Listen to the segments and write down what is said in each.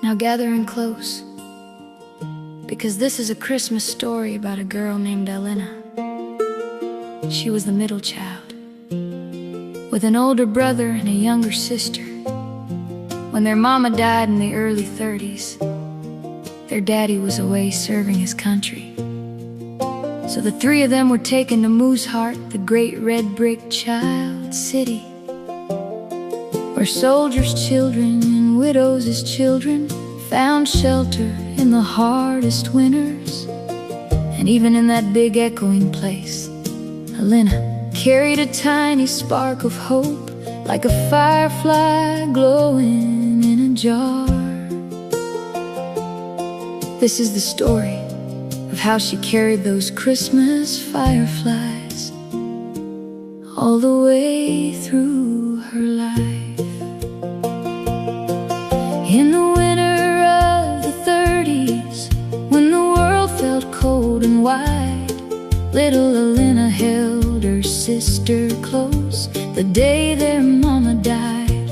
Now gather in close, because this is a Christmas story about a girl named Elena. She was the middle child, with an older brother and a younger sister. When their mama died in the early 30s, their daddy was away serving his country. So the three of them were taken to Mooseheart, the great red brick child city, where soldiers' children and widows' children found shelter in the hardest winters. And even in that big echoing place, Elena carried a tiny spark of hope, like a firefly glowing in a jar. This is the story of how she carried those Christmas fireflies all the way through her life. In the winter of the 30s, when the world felt cold and wide, little Elena held her sister close the day their mama died.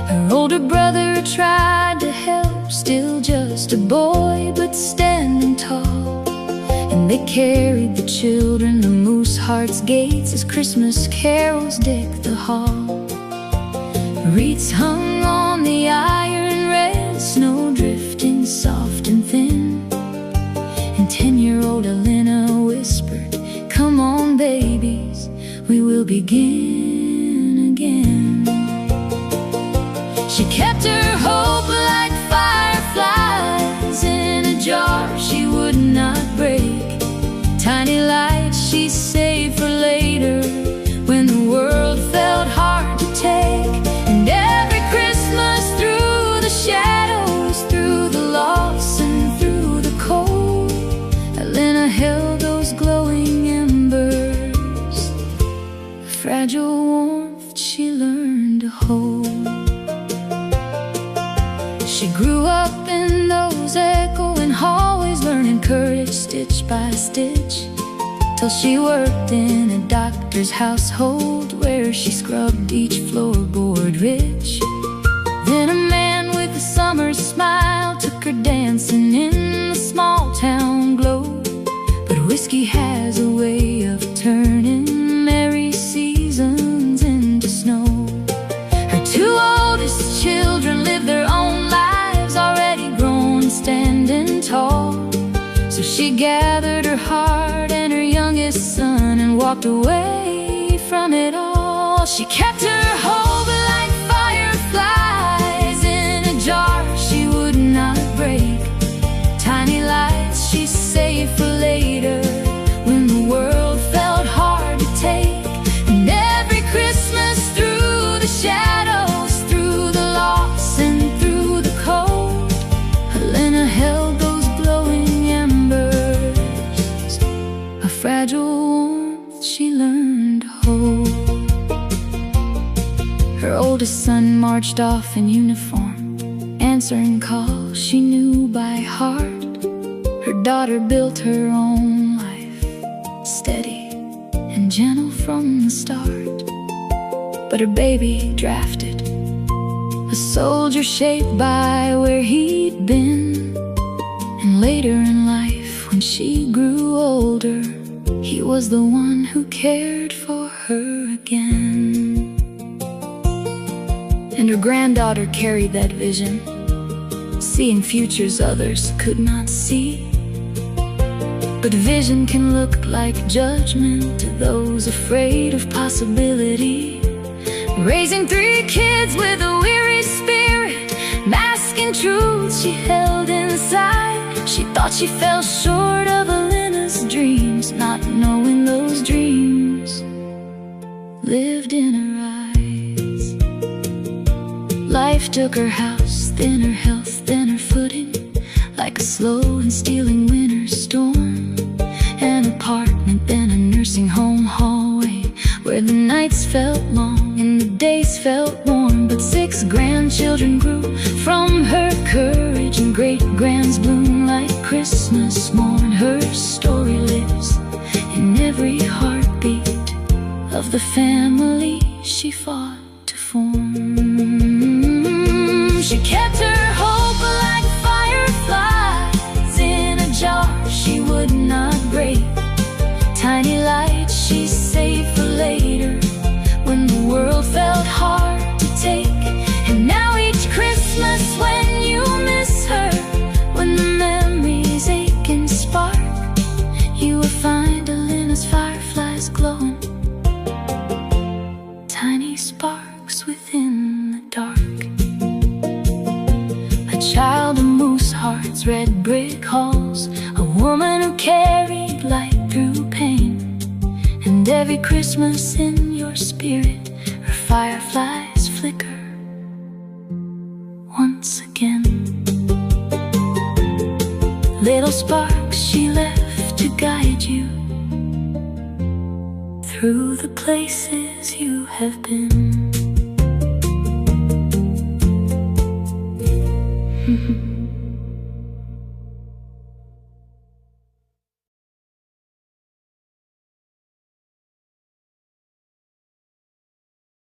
Her older brother tried to help, still just a boy but standing tall. And they carried the children to Mooseheart's gates as Christmas carols decked the hall. Wreaths hung on the iron rails, snow drifting soft and thin. And 10-year-old Elena whispered, "Come on, babies, we will begin again." She kept her hope like fireflies in a jar she would not break. Tiny lights she saved for later, when the world felt hard to take. And every Christmas, through the shadows, through the loss and through the cold, Elena held those glowing embers, a fragile warmth she learned to hold. She grew up in those echoing hallways, learning courage stitch by stitch, till she worked in a doctor's household, where she scrubbed each floorboard rich. Then a man with a summer smile took her dancing in the small town globe. But whiskey has a way of turning merry seasons into snow. Her two oldest children lived their own lives, already grown and standing tall. So she gathered her heart and her youngest son and walked away from it all. She kept her hope like fireflies in a jar she would not break. Tiny lights she saved for later, when the world felt hard to take. And every Christmas, through the shadows, through the loss and through the cold, Elena held those glowing embers, a fragile warmth she learned to hold. Her oldest son marched off in uniform, answering calls she knew by heart. Her daughter built her own life, steady and gentle from the start. But her baby drafted, a soldier shaped by where he'd been. And later in life, when she grew older, he was the one who cared for her again. And her granddaughter carried that vision, seeing futures others could not see. But vision can look like judgment to those afraid of possibility. Raising three kids with a weary spirit, masking truths she held inside. She thought she fell short of Elena's dreams, not knowing those dreams lived in her eyes. Life took her house, then her health, then her footing, like a slow and stealing winter storm. An apartment, then a nursing home hallway, where the nights felt long and the days felt warm. But 6 grandchildren grew from her courage, and great-grands bloom like Christmas morn. Her story lives in every heartbeat of the family she fought to form. She kept her hope alive child of moose hearts, red brick halls, a woman who carried light through pain. And every Christmas in your spirit, her fireflies flicker once again. Little sparks she left to guide you through the places you have been.